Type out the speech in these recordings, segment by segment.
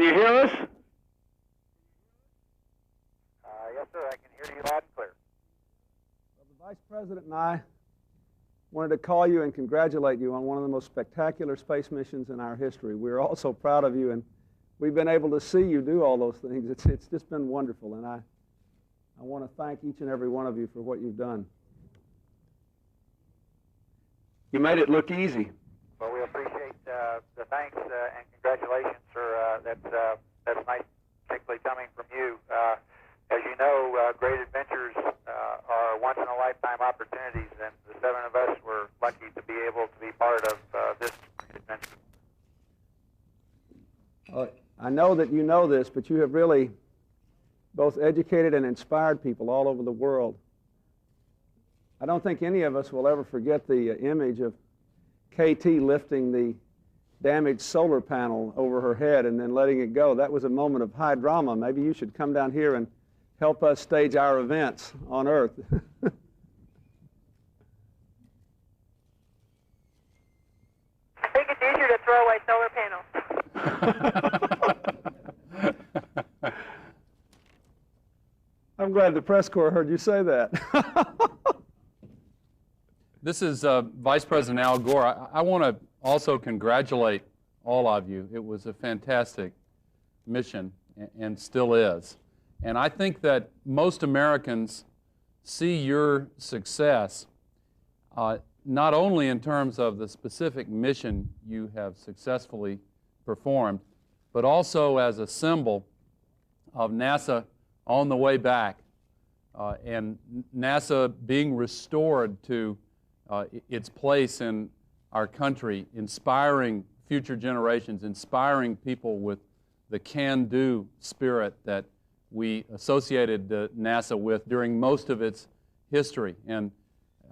Can you hear us? Yes, sir. I can hear you loud and clear. Well, the Vice President and I wanted to call you and congratulate you on one of the most spectacular space missions in our history. We're all so proud of you, and we've been able to see you do all those things. It's just been wonderful, and I want to thank each and every one of you for what you've done. You made it look easy. Well, we appreciate the thanks and congratulations, sir. That's nice, particularly coming from you. As you know, great adventures are once-in-a-lifetime opportunities, and the seven of us were lucky to be able to be part of this adventure. I know that you know this, but you have really both educated and inspired people all over the world. I don't think any of us will ever forget the image of KT lifting the damaged solar panel over her head and then letting it go. That was a moment of high drama. Maybe you should come down here and help us stage our events on Earth. I think it's easier to throw away solar panels. I'm glad the press corps heard you say that. This is Vice President Al Gore. I want to also congratulate all of you. It was a fantastic mission and still is. And I think that most Americans see your success not only in terms of the specific mission you have successfully performed, but also as a symbol of NASA on the way back and NASA being restored to its place in our country, inspiring future generations, inspiring people with the can-do spirit that we associated NASA with during most of its history. And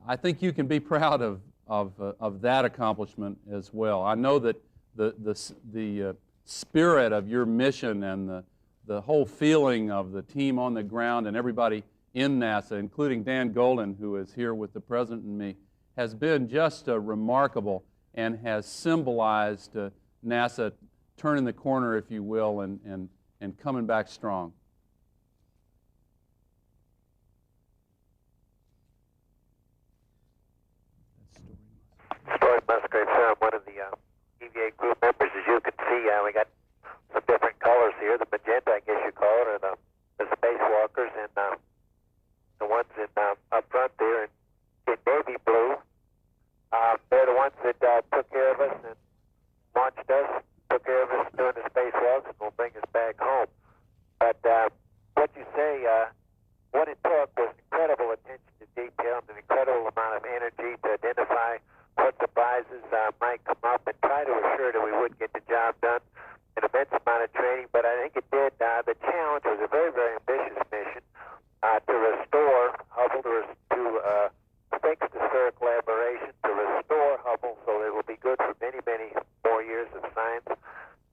I think you can be proud of that accomplishment as well. I know that the spirit of your mission and the whole feeling of the team on the ground and everybody in NASA, including Dan Golden, who is here with the President and me, has been just remarkable and has symbolized NASA turning the corner, if you will, and coming back strong. Story Musgrave, sir. I'm one of the EVA crew members. As you can see, we got some different colors here. The magenta, I guess you call it, are the spacewalkers, and the ones in up front there in navy blue. They're the ones that took care of us and launched us, took care of us during the spacewalks, and will bring us back home. But what you say, what it took was incredible attention to detail and an incredible amount of energy to identify what surprises might come up and try to assure that we would get the job done. An immense amount of training, but I think it did. The challenge was a very, very ambitious mission to restore Hubble, to fix the spherical aberration, to restore Hubble so that it will be good for many, many more years of science.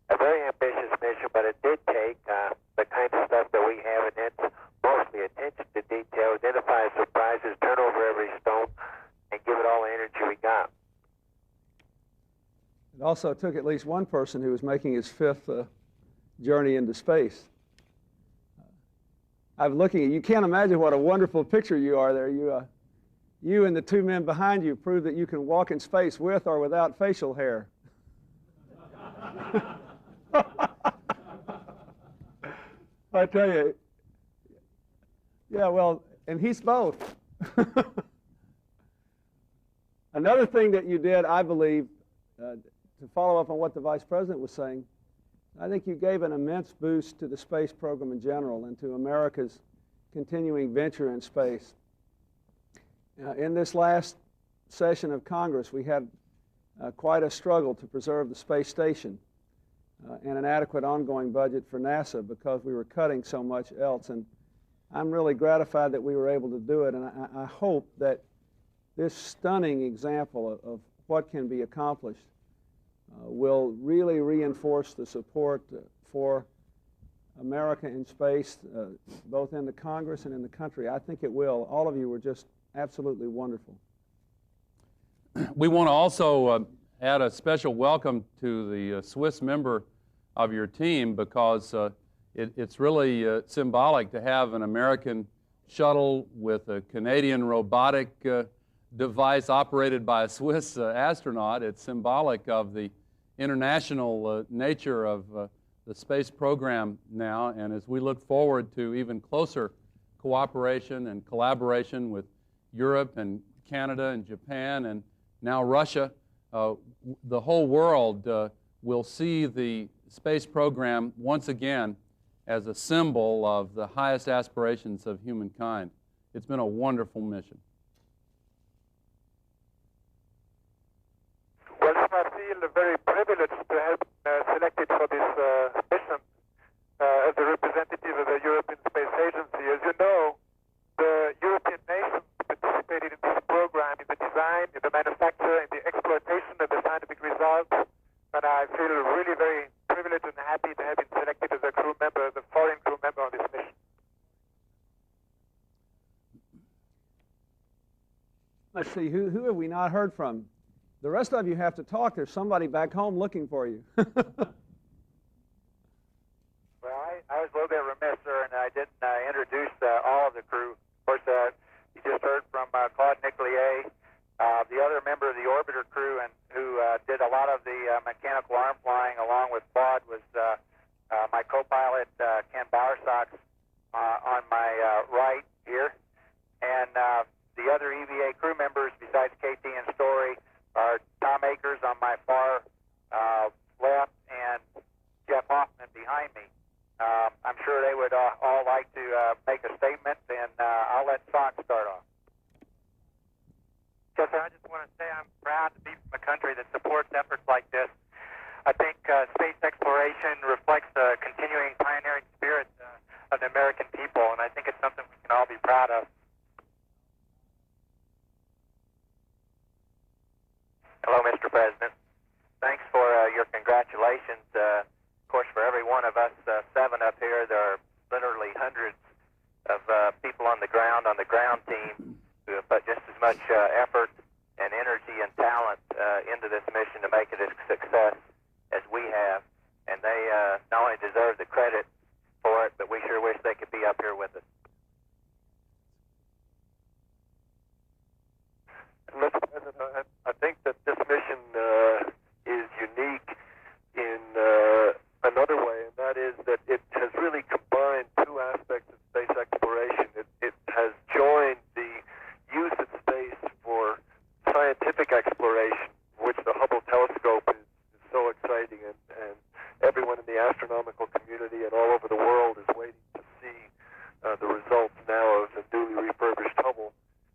A very ambitious mission, but it did take the kind of stuff that we have, and that's mostly attention to detail, identify surprises, turn over every stone, and give it all the energy we got. It also took at least one person who was making his fifth journey into space. I'm looking at you. Can't imagine what a wonderful picture you are there. You and the two men behind you prove that you can walk in space with or without facial hair. I tell you, yeah, well, and he's both. Another thing that you did, I believe, to follow up on what the Vice President was saying, I think you gave an immense boost to the space program in general and to America's continuing venture in space. In this last session of Congress, we had quite a struggle to preserve the space station and an adequate ongoing budget for NASA because we were cutting so much else. And I'm really gratified that we were able to do it, and I hope that this stunning example of what can be accomplished will really reinforce the support for America in space, both in the Congress and in the country. I think it will. All of you were just absolutely wonderful. We want to also add a special welcome to the Swiss member of your team, because it's really symbolic to have an American shuttle with a Canadian robotic device operated by a Swiss astronaut. It's symbolic of the international nature of the space program now, and as we look forward to even closer cooperation and collaboration with Europe and Canada and Japan and now Russia, the whole world will see the space program once again as a symbol of the highest aspirations of humankind. It's been a wonderful mission. Well, I feel very privileged to have been selected for this mission as a representative of the European Space Agency. As you know, the European nations participated in this program in the design, in the manufacture, in the exploitation of the scientific results, and I feel really very privileged and happy to have been selected as a crew member, as a foreign crew member on this mission. Let's see, who have we not heard from? The rest of you have to talk. There's somebody back home looking for you. Well, I was a little bit remiss, sir, and I didn't introduce all of the crew. Of course, you just heard from Claude Nicollier, the other member of the orbiter crew, and who did a lot of the mechanical arm flying along with Claude was my co-pilot, Ken Bowersox, on my right here. And the other EVA crew members, besides KT and Story, are Tom Akers on my far left and Jeff Hoffman behind me. I'm sure they would all like to make a statement, and I'll let Sox start off. Yes, sir. I just want to say I'm proud to be from a country that supports efforts like this. I think space exploration reflects the continuing pioneering spirit of the American people, and I think it's something we can all be proud of. Hello, Mr. President. Thanks for your congratulations. Of course, for every one of us 7 up here, there are literally hundreds of people on the ground team who have put just as much effort and energy and talent into this mission to make it a success as we have. And they not only deserve the credit for it, but we sure wish they could be up here with us. Mr. President, I think that this mission is unique in another way, and that is that it has really combined 2 aspects of space exploration. It has joined the use of space for scientific exploration, which the Hubble telescope is so exciting, and everyone in the astronomical community and all over the world is waiting to see the results now of the newly refurbished Hubble.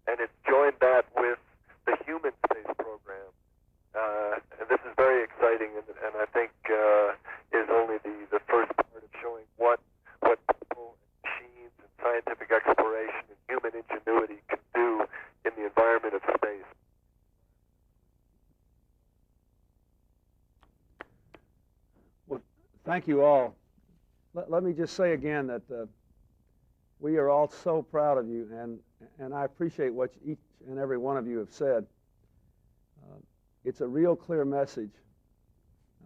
And it's joined that with the human space program. And this is very exciting, and I think is only the first part of showing what people, and machines, and scientific exploration and human ingenuity can do in the environment of space. Well, thank you all. Let me just say again that we are all so proud of you, and I appreciate what each and every one of you have said. It's a real clear message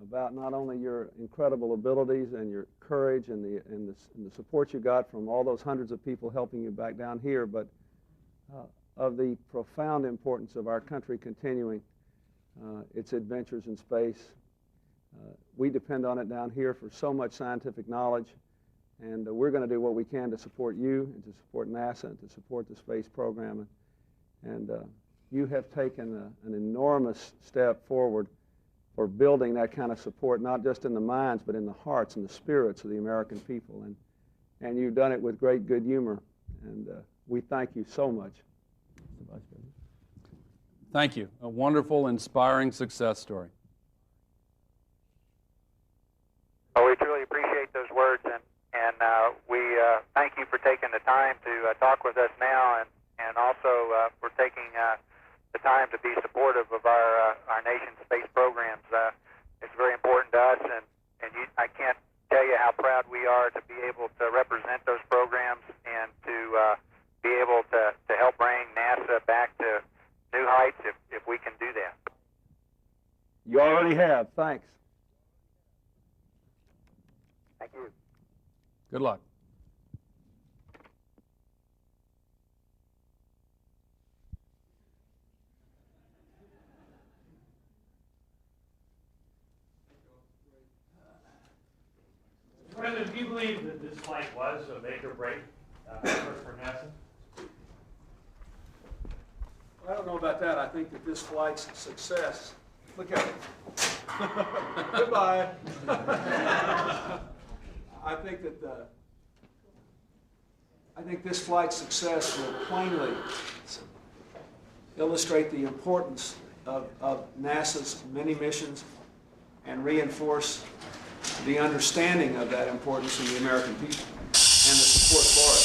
about not only your incredible abilities and your courage and the support you got from all those hundreds of people helping you back down here, but of the profound importance of our country continuing its adventures in space. We depend on it down here for so much scientific knowledge, and we're going to do what we can to support you and to support NASA and to support the space program. And you have taken an enormous step forward for building that kind of support, not just in the minds, but in the hearts and the spirits of the American people. And you've done it with great good humor, and we thank you so much. Mr. Vice President. Thank you. A wonderful, inspiring success story. Well, we truly appreciate those words, and we thank you for taking the time to talk with us now, and also for taking the time to be supportive of our nation's space programs. It's very important to us, and I can't tell you how proud we are to be able to represent those programs and to be able to help bring NASA back to new heights if we can do that. You already have. Thanks. Good luck. President, do you believe that this flight was a make or break for NASA? I don't know about that. I think that this flight's success, look at it. Goodbye. I think this flight's success will plainly illustrate the importance of NASA's many missions and reinforce the understanding of that importance in the American people and the support for it.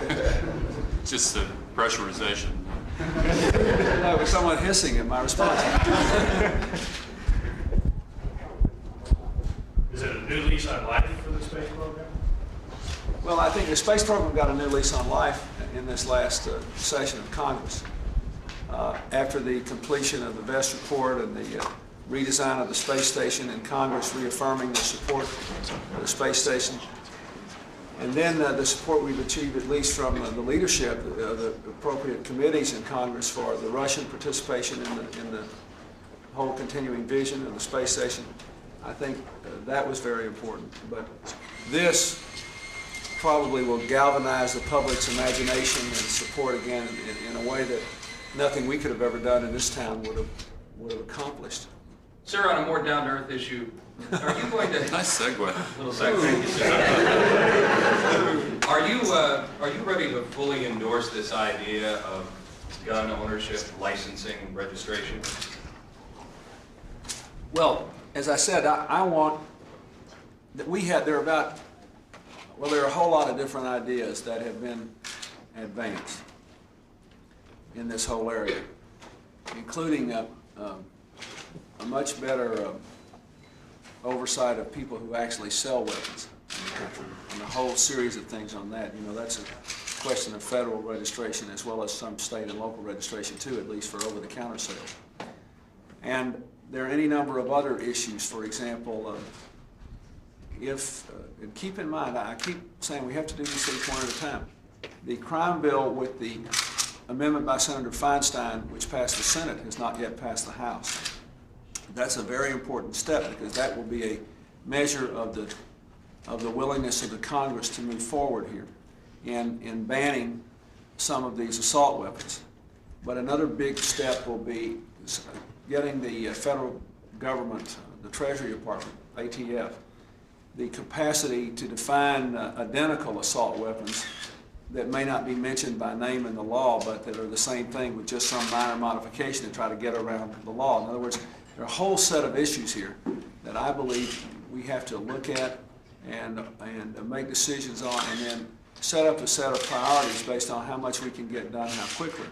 I think that. Just the pressurization. That was somewhat hissing in my response. Is it a new lease on life for the space program? Well, I think the space program got a new lease on life in this last session of Congress. After the completion of the VEST report and the redesign of the space station, and Congress reaffirming the support for the space station, and then the support we've achieved, at least from the leadership of the appropriate committees in Congress, for the Russian participation in the whole continuing vision of the space station. I think that was very important. But this probably will galvanize the public's imagination and support again in a way that nothing we could have ever done in this town would have accomplished. Sir, on a more down-to-earth issue, are you going to... Nice segue. Little segue. Are you ready to fully endorse this idea of gun ownership, licensing, registration? Well, as I said, I want that there are a whole lot of different ideas that have been advanced in this whole area, including a much better oversight of people who actually sell weapons in the country, and a whole series of things on that. You know, that's a question of federal registration as well as some state and local registration too, at least for over-the-counter sales. And there are any number of other issues. For example, and keep in mind, I keep saying we have to do these things one at a time. The crime bill with the amendment by Senator Feinstein, which passed the Senate, has not yet passed the House. That's a very important step, because that will be a measure of the willingness of the Congress to move forward here in banning some of these assault weapons. But another big step will be getting the federal government, the Treasury Department, ATF, the capacity to define identical assault weapons that may not be mentioned by name in the law, but that are the same thing with just some minor modification to try to get around the law. In other words, there are a whole set of issues here that I believe we have to look at and make decisions on, and then set up a set of priorities based on how much we can get done, how quickly.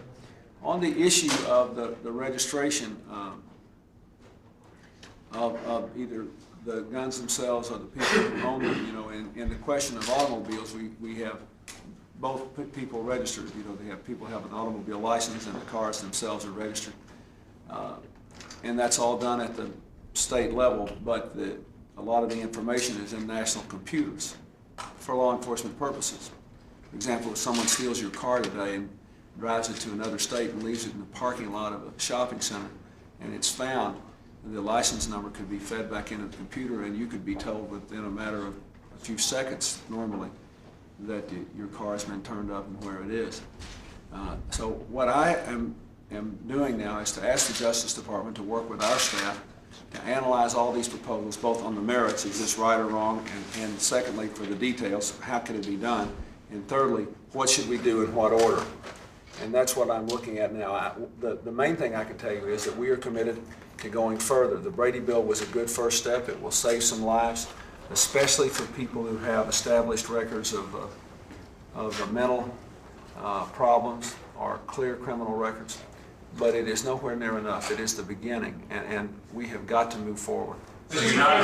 On the issue of the registration of either the guns themselves or the people who own them, you know, in the question of automobiles, we have both people registered. You know, people have an automobile license, and the cars themselves are registered. And that's all done at the state level, but a lot of the information is in national computers for law enforcement purposes. For example, if someone steals your car today and drives it to another state and leaves it in the parking lot of a shopping center, and it's found, the license number could be fed back into the computer, and you could be told within a matter of a few seconds normally that your car has been turned up and where it is. So what I am doing now is to ask the Justice Department to work with our staff to analyze all these proposals, both on the merits, is this right or wrong, and secondly, for the details, how can it be done, and thirdly, what should we do in what order? And that's what I'm looking at now. The main thing I can tell you is that we are committed to going further. The Brady Bill was a good first step. It will save some lives, especially for people who have established records of mental problems or clear criminal records. But it is nowhere near enough. It is the beginning, and we have got to move forward. I'm not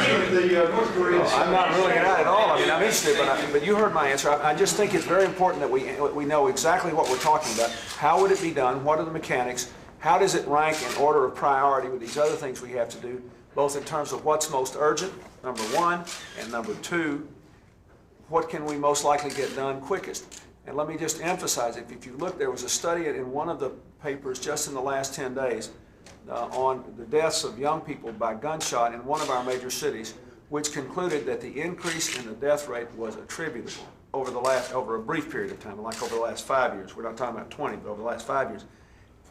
ruling it out at all. I mean, I'm interested, but you heard my answer. I just think it's very important that we know exactly what we're talking about. How would it be done? What are the mechanics? How does it rank in order of priority with these other things we have to do? both in terms of what's most urgent, number one, and number two, what can we most likely get done quickest. And let me just emphasize, if you look, there was a study in one of the papers just in the last 10 days on the deaths of young people by gunshot in one of our major cities, which concluded that the increase in the death rate was attributable over a brief period of time, like over the last 5 years. We're not talking about 20, but over the last 5 years,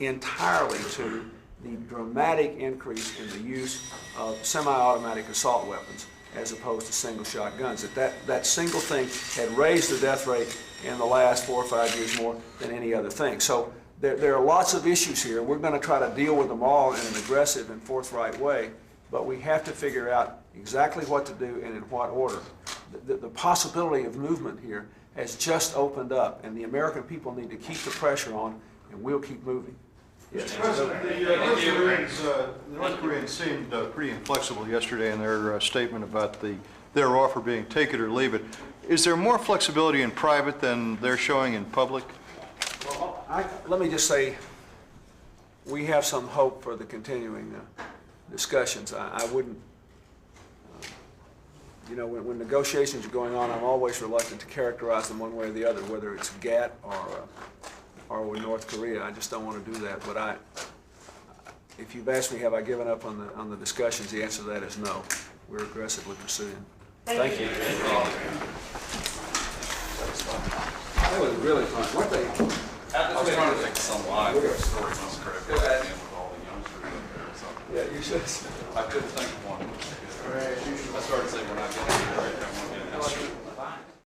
entirely to the dramatic increase in the use of semi-automatic assault weapons as opposed to single-shot guns. That single thing had raised the death rate in the last 4 or 5 years more than any other thing. So there are lots of issues here. We're going to try to deal with them all in an aggressive and forthright way, but we have to figure out exactly what to do and in what order. The possibility of movement here has just opened up, and the American people need to keep the pressure on, and we'll keep moving. Yes. President, the North Koreans seemed pretty inflexible yesterday in their statement about their offer being take it or leave it. Is there more flexibility in private than they're showing in public? Well, let me just say, we have some hope for the continuing discussions. I wouldn't, you know, when negotiations are going on, I'm always reluctant to characterize them one way or the other, whether it's GATT or with North Korea. I just don't want to do that. But if you've asked me, have I given up on the discussions, the answer to that is no. We're aggressively pursuing. Thank you. That was really fun, weren't they? I was trying to think of some line for a story on script with all the youngsters up there or something. Yeah, you should. I couldn't think of one. I started saying we're not getting it right. I want to get it.